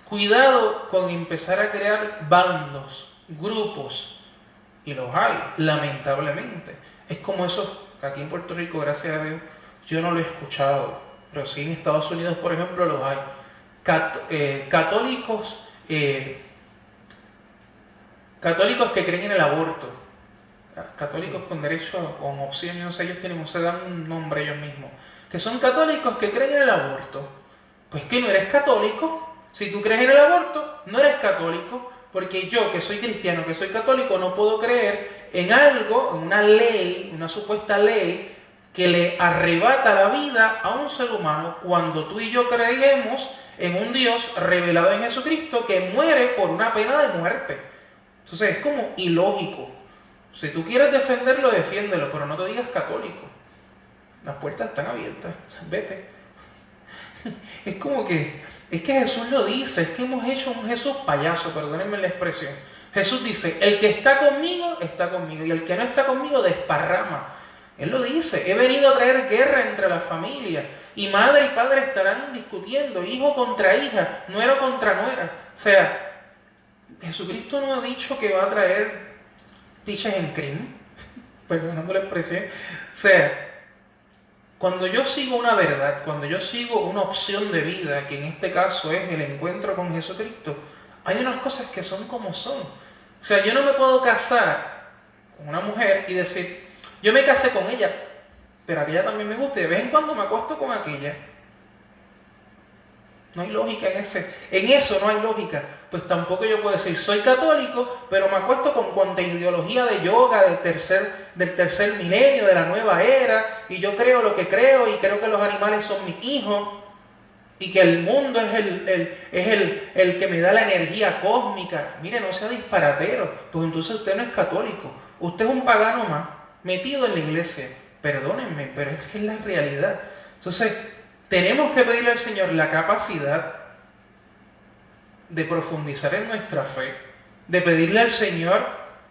Cuidado con empezar a crear bandos, grupos, y los hay, lamentablemente. Es como esos, aquí en Puerto Rico, gracias a Dios, yo no lo he escuchado, pero sí en Estados Unidos, por ejemplo, los hay. Católicos que creen en el aborto, católicos con derecho, con opción, no sé, se dan un nombre ellos mismos, que son católicos que creen en el aborto. Pues que no eres católico. Si tú crees en el aborto, no eres católico, porque yo, que soy cristiano, que soy católico, no puedo creer en algo, en una ley, una supuesta ley, que le arrebata la vida a un ser humano, cuando tú y yo creemos en un Dios revelado en Jesucristo que muere por una pena de muerte. Entonces es como ilógico. Si tú quieres defenderlo, defiéndelo, pero no te digas católico. Las puertas están abiertas, vete. Es como que, es que Jesús lo dice, es que hemos hecho un Jesús payaso, perdónenme la expresión. Jesús dice: el que está conmigo, y el que no está conmigo, desparrama. Él lo dice: he venido a traer guerra entre las familias, y madre y padre estarán discutiendo, hijo contra hija, nuera contra nuera. O sea, Jesucristo no ha dicho que va a traer pichas en crimen, perdonando la expresión. O sea, cuando yo sigo una verdad, cuando yo sigo una opción de vida, que en este caso es el encuentro con Jesucristo, hay unas cosas que son como son. O sea, yo no me puedo casar con una mujer y decir: yo me casé con ella, pero aquella también me gusta y de vez en cuando me acuesto con aquella. No hay lógica en eso no hay lógica. Pues tampoco yo puedo decir: soy católico, pero me acuesto con cuanta ideología de yoga del tercer milenio, de la nueva era, y yo creo lo que creo, y creo que los animales son mis hijos, y que el mundo es el que me da la energía cósmica. Mire, no sea disparatero, pues entonces usted no es católico, usted es un pagano más, metido en la iglesia. Perdónenme, pero es que es la realidad. Entonces, tenemos que pedirle al Señor la capacidad de profundizar en nuestra fe, de pedirle al Señor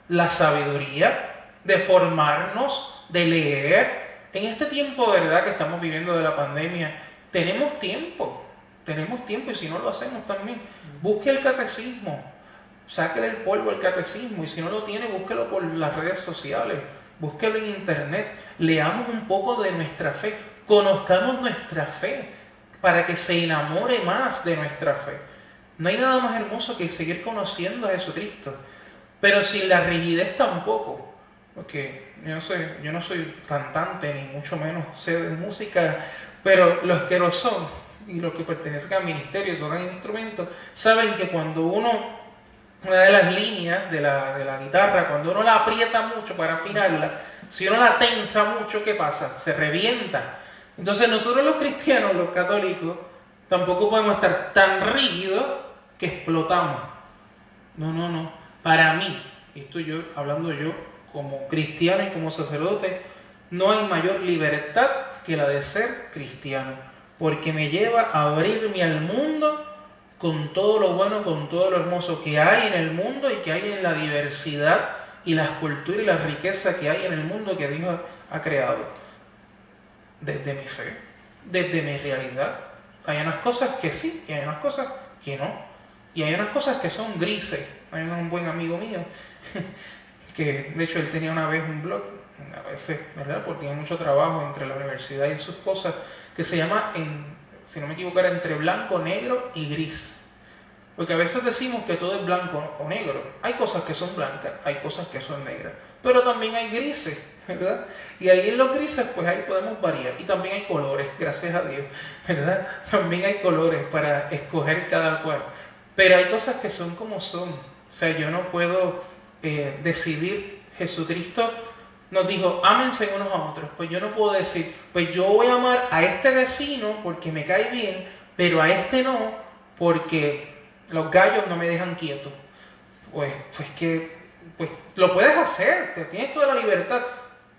la sabiduría, de formarnos, de leer. En este tiempo, ¿verdad?, que estamos viviendo de la pandemia, tenemos tiempo, y si no lo hacemos también, busque el catecismo, sáquele el polvo al catecismo, y si no lo tiene, búsquelo por las redes sociales, búsquelo en internet, leamos un poco de nuestra fe, conozcamos nuestra fe, para que se enamore más de nuestra fe. No hay nada más hermoso que seguir conociendo a Jesucristo, pero sin la rigidez tampoco, porque yo no soy cantante, ni mucho menos sé de música, pero los que lo son, y los que pertenecen al ministerio, tocan instrumentos, saben que cuando una de las líneas de la guitarra, cuando uno la aprieta mucho para afinarla, si uno la tensa mucho, ¿qué pasa? Se revienta. Entonces nosotros los cristianos, los católicos, tampoco podemos estar tan rígidos que explotamos. No. Para mí, hablando yo como cristiano y como sacerdote, no hay mayor libertad que la de ser cristiano, porque me lleva a abrirme al mundo con todo lo bueno, con todo lo hermoso que hay en el mundo y que hay en la diversidad y las culturas y la riqueza que hay en el mundo que Dios ha creado. Desde mi fe, desde mi realidad. Hay unas cosas que sí y hay unas cosas que no. Y hay unas cosas que son grises. Hay un buen amigo mío que de hecho él tenía una vez un blog, a veces, ¿verdad?, porque tiene mucho trabajo entre la universidad y sus cosas, que se llama, si no me equivoco, era entre blanco, negro y gris. Porque a veces decimos que todo es blanco o negro. Hay cosas que son blancas, hay cosas que son negras, pero también hay grises, ¿verdad? Y ahí en los grises, pues ahí podemos variar. Y también hay colores, gracias a Dios, ¿verdad? También hay colores para escoger cada cual. Pero hay cosas que son como son. O sea, yo no puedo decidir. Jesucristo nos dijo, ámense unos a otros. Pues yo no puedo decir, pues yo voy a amar a este vecino porque me cae bien, pero a este no, porque los gallos no me dejan quieto. Pues lo puedes hacer, te tienes toda la libertad,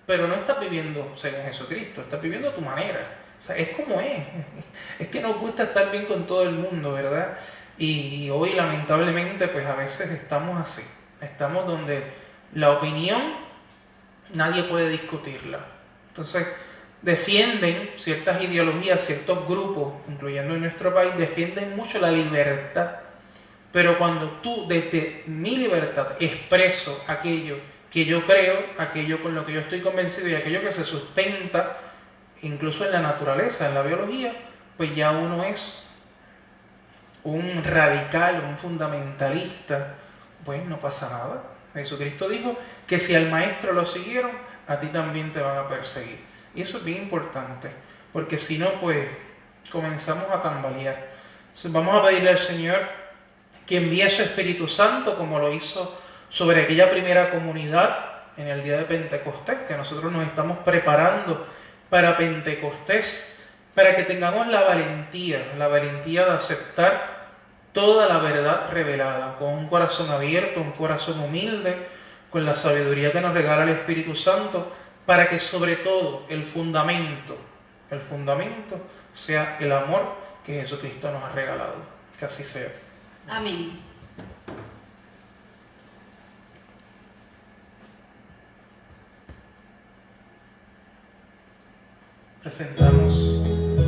pero no estás viviendo según Jesucristo, estás viviendo a tu manera. O sea, es como es. Es que nos gusta estar bien con todo el mundo, ¿verdad? Y hoy lamentablemente pues a veces estamos así. Estamos donde la opinión nadie puede discutirla. Entonces defienden ciertas ideologías, ciertos grupos, incluyendo en nuestro país, defienden mucho la libertad. Pero cuando tú desde mi libertad expreso aquello que yo creo, aquello con lo que yo estoy convencido y aquello que se sustenta incluso en la naturaleza, en la biología, pues ya uno es un radical, un fundamentalista. Pues no pasa nada. Jesucristo dijo que si al maestro lo siguieron, a ti también te van a perseguir. Y eso es bien importante, porque si no, pues comenzamos a tambalear. Entonces vamos a pedirle al Señor que envíe su Espíritu Santo, como lo hizo sobre aquella primera comunidad en el día de Pentecostés, que nosotros nos estamos preparando para Pentecostés, para que tengamos la valentía de aceptar toda la verdad revelada, con un corazón abierto, un corazón humilde, con la sabiduría que nos regala el Espíritu Santo, para que sobre todo el fundamento sea el amor que Jesucristo nos ha regalado. Que así sea. Amén. Presentamos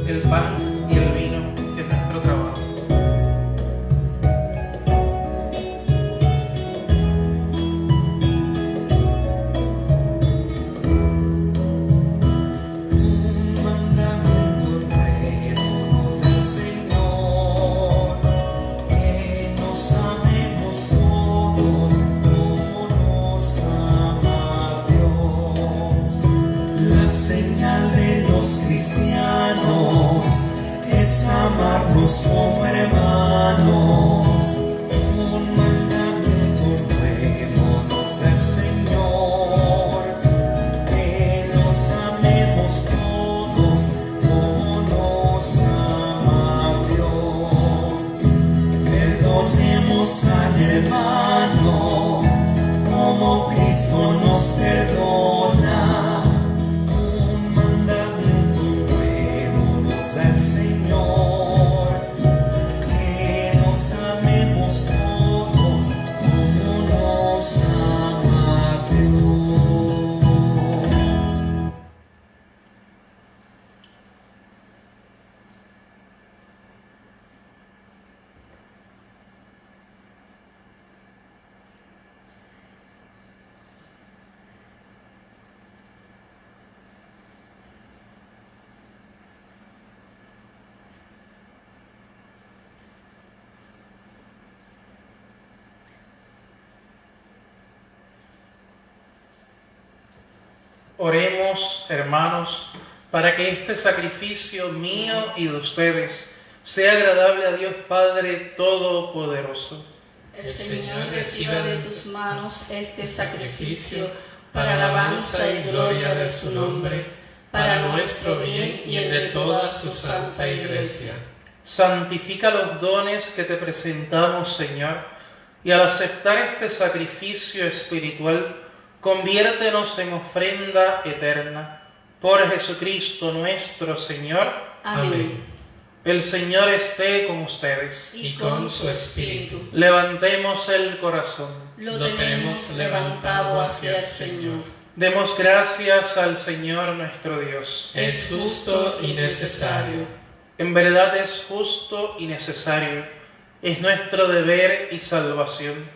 el pan y el vino, que es nuestro trabajo. Amarnos como hermanos, un mandamiento nuevo nos da el Señor, que nos amemos todos como nos ama Dios. Perdonemos al hermano como Cristo nos perdona. Un mandamiento nuevo nos da el Señor. Oremos, hermanos, para que este sacrificio mío y de ustedes sea agradable a Dios Padre Todopoderoso. El Señor reciba de tus manos este sacrificio para alabanza y gloria de su nombre, para nuestro bien y el de toda su santa Iglesia. Santifica los dones que te presentamos, Señor, y al aceptar este sacrificio espiritual, conviértenos en ofrenda eterna. Por Jesucristo nuestro Señor. Amén. El Señor esté con ustedes. Y con su espíritu. Levantemos el corazón. Lo tenemos levantado hacia el Señor. Demos gracias al Señor nuestro Dios. Es justo y necesario. En verdad es justo y necesario. Es nuestro deber y salvación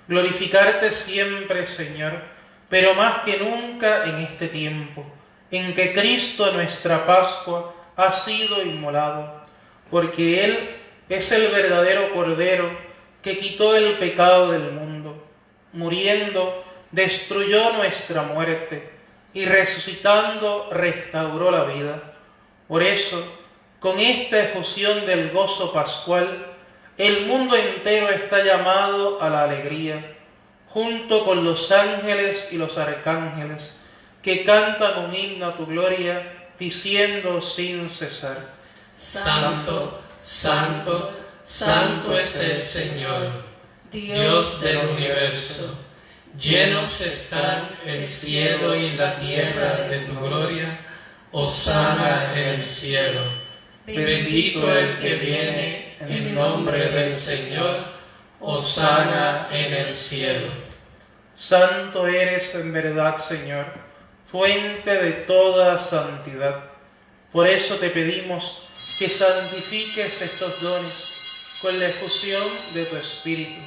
glorificarte siempre, Señor, pero más que nunca en este tiempo, en que Cristo, nuestra Pascua, ha sido inmolado, porque Él es el verdadero Cordero que quitó el pecado del mundo. Muriendo, destruyó nuestra muerte, y resucitando, restauró la vida. Por eso, con esta efusión del gozo pascual, el mundo entero está llamado a la alegría, junto con los ángeles y los arcángeles, que cantan un himno a tu gloria, diciendo sin cesar: Santo, santo, santo es el Señor, Dios del universo. Llenos están el cielo y la tierra de tu gloria. Hosana en el cielo. Bendito el que viene en nombre del Señor. Hosana en el cielo. Santo eres en verdad, Señor, fuente de toda santidad. Por eso te pedimos que santifiques estos dones con la efusión de tu Espíritu,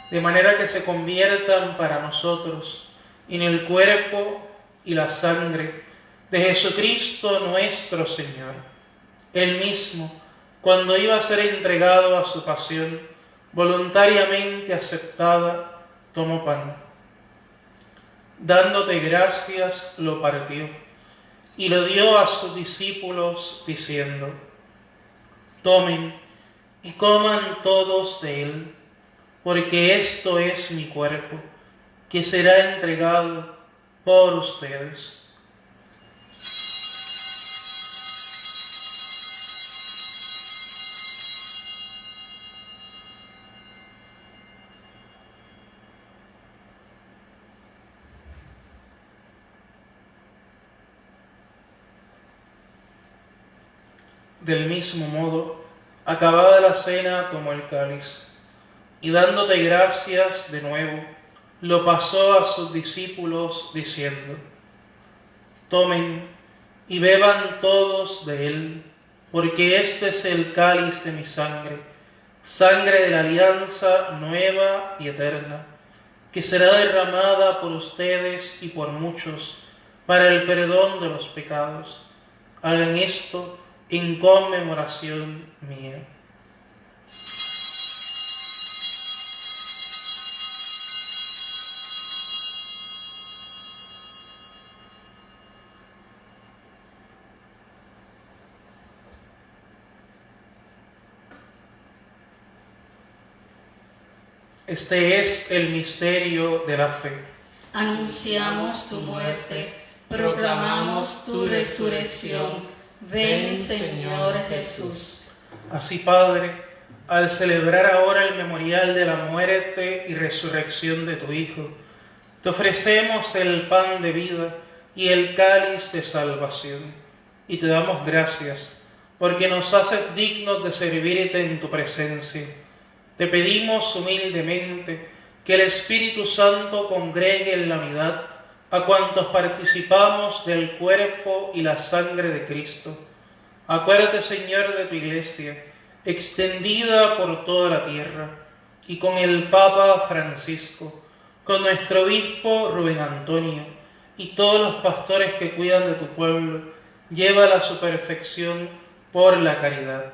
de manera que se conviertan para nosotros en el cuerpo y la sangre de Jesucristo nuestro Señor. Él mismo, cuando iba a ser entregado a su pasión, voluntariamente aceptada, tomó pan. Dándote gracias, lo partió y lo dio a sus discípulos, diciendo: tomen y coman todos de él, porque esto es mi cuerpo, que será entregado por ustedes. Del mismo modo, acabada la cena, tomó el cáliz y dándote gracias de nuevo, lo pasó a sus discípulos diciendo: tomen y beban todos de él, porque este es el cáliz de mi sangre, sangre de la alianza nueva y eterna, que será derramada por ustedes y por muchos para el perdón de los pecados. Hagan esto en conmemoración mía. Este es el misterio de la fe. Anunciamos tu muerte, proclamamos tu resurrección. Ven, Señor Jesús. Así, Padre, al celebrar ahora el memorial de la muerte y resurrección de tu Hijo, te ofrecemos el pan de vida y el cáliz de salvación, y te damos gracias, porque nos haces dignos de servirte en tu presencia. Te pedimos humildemente que el Espíritu Santo congregue en la unidad a cuantos participamos del cuerpo y la sangre de Cristo. Acuérdate, Señor, de tu Iglesia, extendida por toda la tierra, y con el Papa Francisco, con nuestro obispo Rubén Antonio, y todos los pastores que cuidan de tu pueblo, llévala a su perfección por la caridad.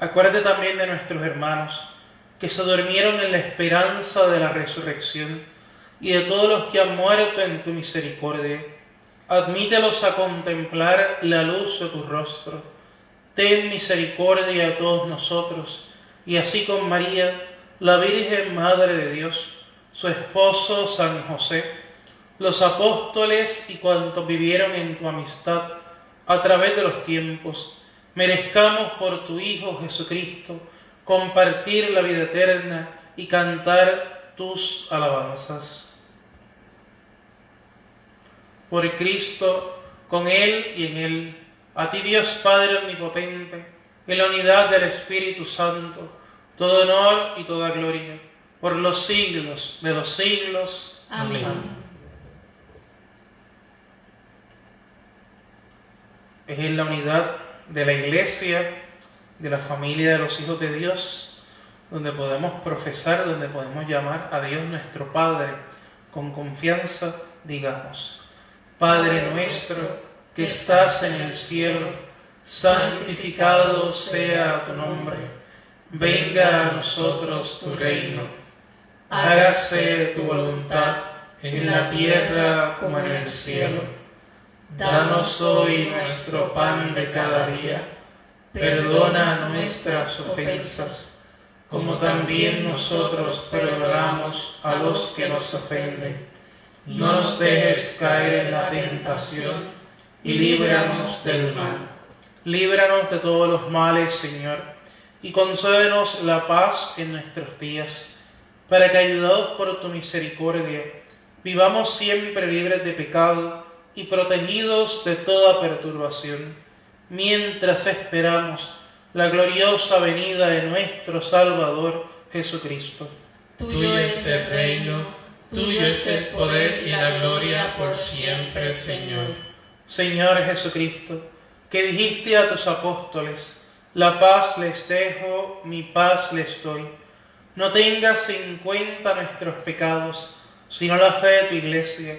Acuérdate también de nuestros hermanos que se durmieron en la esperanza de la resurrección, y de todos los que han muerto en tu misericordia. Admítelos a contemplar la luz de tu rostro. Ten misericordia a todos nosotros, y así con María, la Virgen Madre de Dios, su esposo San José, los apóstoles y cuantos vivieron en tu amistad a través de los tiempos, merezcamos por tu Hijo Jesucristo compartir la vida eterna y cantar tus alabanzas. Por Cristo, con Él y en Él, a ti Dios Padre Omnipotente, en la unidad del Espíritu Santo, todo honor y toda gloria, por los siglos de los siglos. Amén. Es en la unidad de la Iglesia, de la familia de los hijos de Dios, donde podemos profesar, donde podemos llamar a Dios nuestro Padre. Con confianza digamos: Padre nuestro que estás en el cielo, santificado sea tu nombre. Venga a nosotros tu reino. Hágase tu voluntad en la tierra como en el cielo. Danos hoy nuestro pan de cada día. Perdona nuestras ofensas, como también nosotros perdonamos a los que nos ofenden. no nos dejes caer en la tentación, y líbranos del mal. Líbranos de todos los males, Señor, y concédenos la paz en nuestros días, para que, ayudados por tu misericordia, vivamos siempre libres de pecado y protegidos de toda perturbación, mientras esperamos la gloriosa venida de nuestro Salvador Jesucristo. Tuyo es el reino, tuyo es el poder y la gloria por siempre, Señor. Señor Jesucristo, que dijiste a tus apóstoles: la paz les dejo, mi paz les doy. No tengas en cuenta nuestros pecados, sino la fe de tu Iglesia,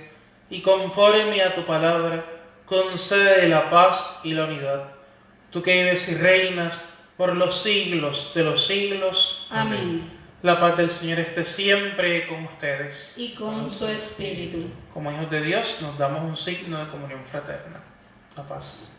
y conforme a tu palabra, concede la paz y la unidad. Tú que vives y reinas por los siglos de los siglos. Amén. La paz del Señor esté siempre con ustedes. Y con su espíritu. Como hijos de Dios, nos damos un signo de comunión fraterna. La paz.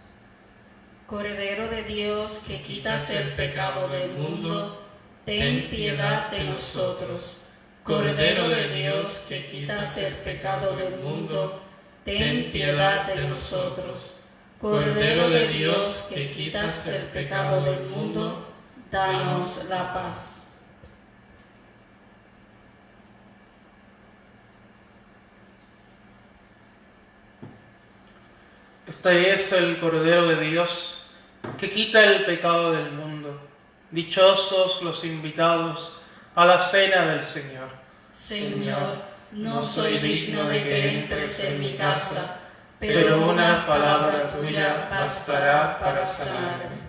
Cordero de Dios, que quitas el pecado del mundo, ten piedad de nosotros. Cordero de Dios, que quitas el pecado del mundo, ten piedad de nosotros. Cordero de Dios, que quitas el pecado del mundo, danos la paz. Este es el Cordero de Dios que quita el pecado del mundo. Dichosos los invitados a la cena del Señor. Señor, no soy digno de que entres en mi casa, pero una palabra tuya bastará para sanarme.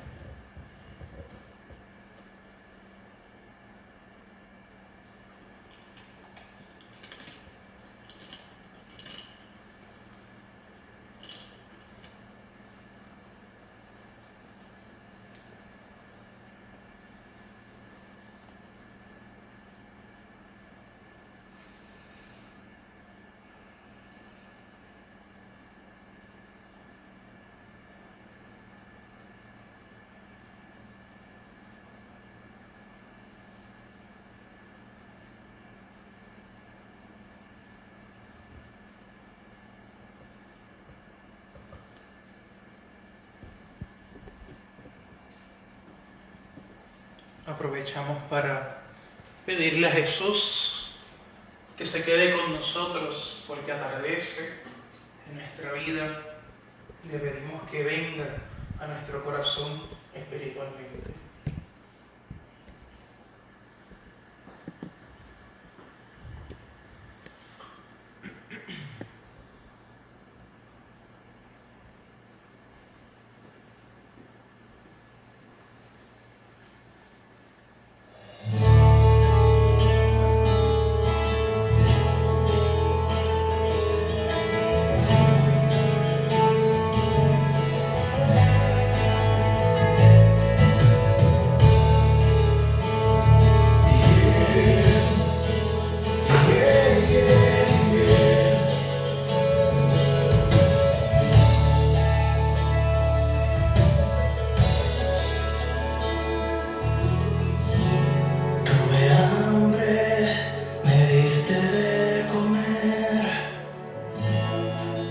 Aprovechamos para pedirle a Jesús que se quede con nosotros porque atardece en nuestra vida, y le pedimos que venga a nuestro corazón espiritualmente.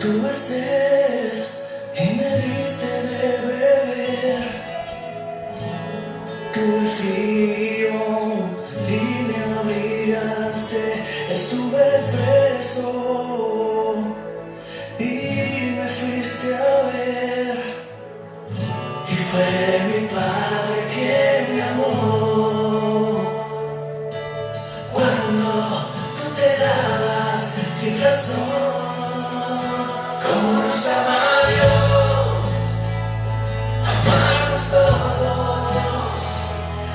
Tuve sed y me diste de beber. Tuve frío y me abrigaste. Estuve preso y me fuiste a ver. Y fue mi Padre quien me amó. Cuando tú te dabas sin razón. Como nos ama Dios, amarnos todos,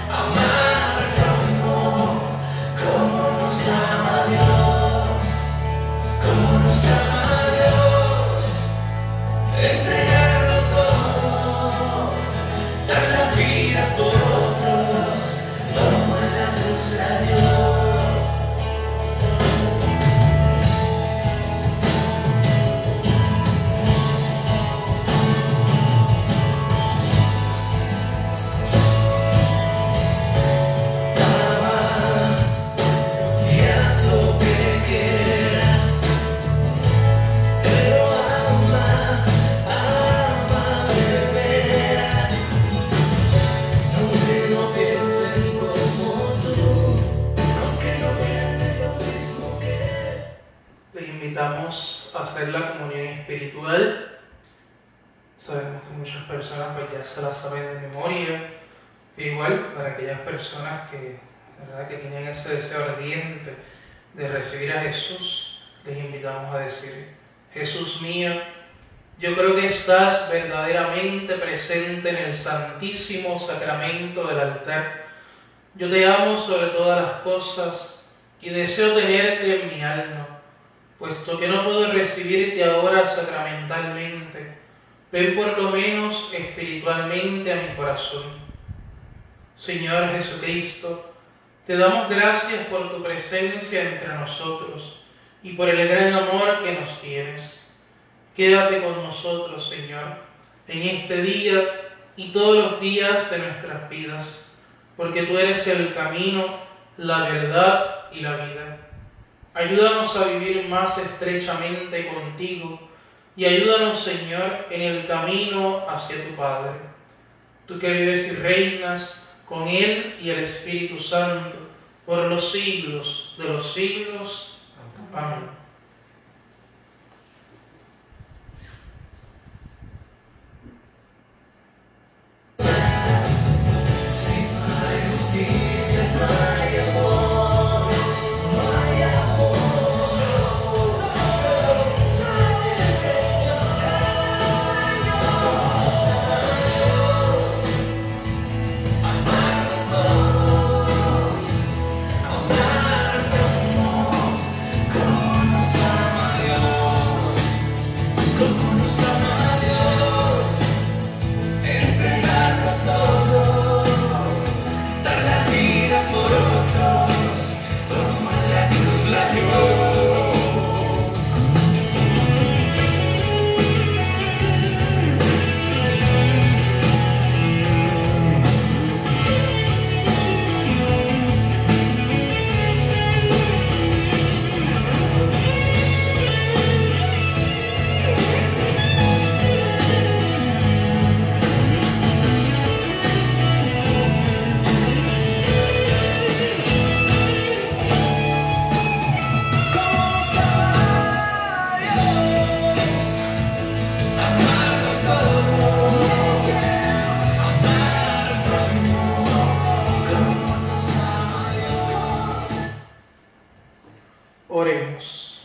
amar al prójimo. Como nos ama Dios, como nos ama Dios, entregarlo todo, dar la vida por otros, como en la cruz la dio. hacer la comunión espiritual. Sabemos que muchas personas pues ya se la saben de memoria. Igual para aquellas personas que, ¿verdad?, que tienen ese deseo ardiente de recibir a Jesús, les invitamos a decir: Jesús mío, yo creo que estás verdaderamente presente en el santísimo sacramento del altar. Yo te amo sobre todas las cosas y deseo tenerte en mi alma, puesto que no puedo recibirte ahora sacramentalmente. Ven por lo menos espiritualmente a mi corazón. Señor Jesucristo, te damos gracias por tu presencia entre nosotros y por el gran amor que nos tienes. Quédate con nosotros, Señor, en este día y todos los días de nuestras vidas, porque tú eres el camino, la verdad y la vida. Ayúdanos a vivir más estrechamente contigo y ayúdanos, Señor, en el camino hacia tu Padre. Tú que vives y reinas con Él y el Espíritu Santo por los siglos de los siglos. Amén. Oremos.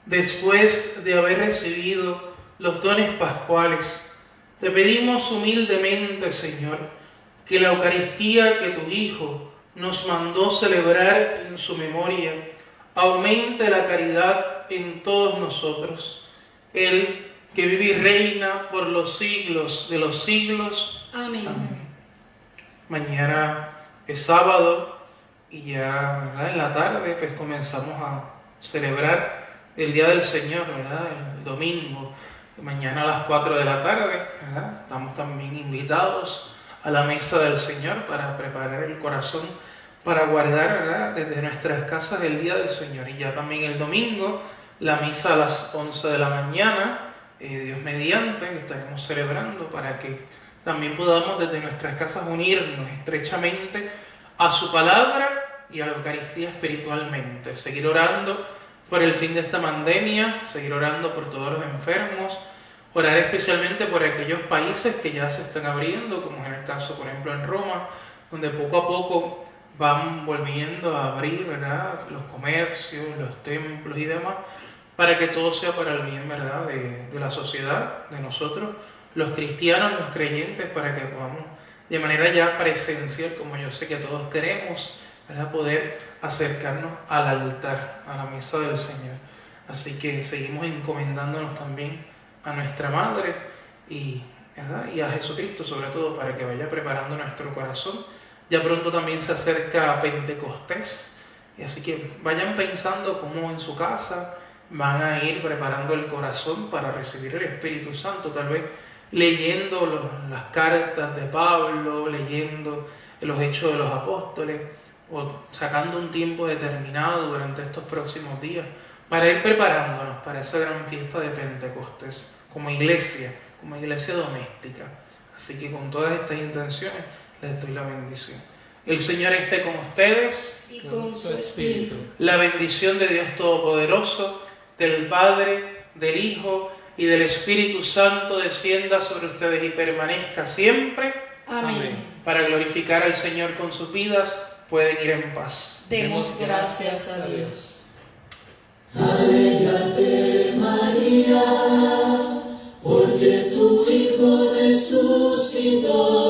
Después de haber recibido los dones pascuales, te pedimos humildemente, Señor, que la Eucaristía que tu Hijo nos mandó celebrar en su memoria aumente la caridad en todos nosotros. Él, que vive y reina por los siglos de los siglos. Amén. Amén. Mañana es sábado y ya, ¿verdad?, en la tarde pues comenzamos a celebrar el Día del Señor, ¿verdad?, el domingo. Mañana a las 4 de la tarde, ¿verdad?, estamos también invitados a la mesa del Señor para preparar el corazón para guardar, ¿verdad?, desde nuestras casas el Día del Señor. Y ya también el domingo, la misa a las 11 de la mañana, Dios mediante, que estaremos celebrando para que también podamos desde nuestras casas unirnos estrechamente a su palabra y a la Eucaristía espiritualmente. Seguir orando por el fin de esta pandemia, seguir orando por todos los enfermos, orar especialmente por aquellos países que ya se están abriendo, como es el caso, por ejemplo, en Roma, donde poco a poco van volviendo a abrir, ¿verdad?, los comercios, los templos y demás, para que todo sea para el bien, ¿verdad?, de la sociedad, de nosotros, los cristianos, los creyentes, para que podamos de manera ya presencial, como yo sé que todos queremos, ¿verdad?, poder acercarnos al altar, a la mesa del Señor. Así que seguimos encomendándonos también a nuestra Madre y, ¿verdad?, y a Jesucristo sobre todo, para que vaya preparando nuestro corazón. Ya pronto también se acerca Pentecostés, y así que vayan pensando cómo en su casa van a ir preparando el corazón para recibir el Espíritu Santo, tal vez leyendo las cartas de Pablo, leyendo los Hechos de los Apóstoles, o sacando un tiempo determinado durante estos próximos días para ir preparándonos para esa gran fiesta de Pentecostés como iglesia doméstica. Así que con todas estas intenciones les doy la bendición. El Señor esté con ustedes Y con su espíritu. La bendición de Dios Todopoderoso, del Padre, del Hijo y del Espíritu Santo descienda sobre ustedes y permanezca siempre. Amén. Para glorificar al Señor con sus vidas, pueden ir en paz. Demos gracias a Dios. Alégrate, María, porque tu Hijo resucitó.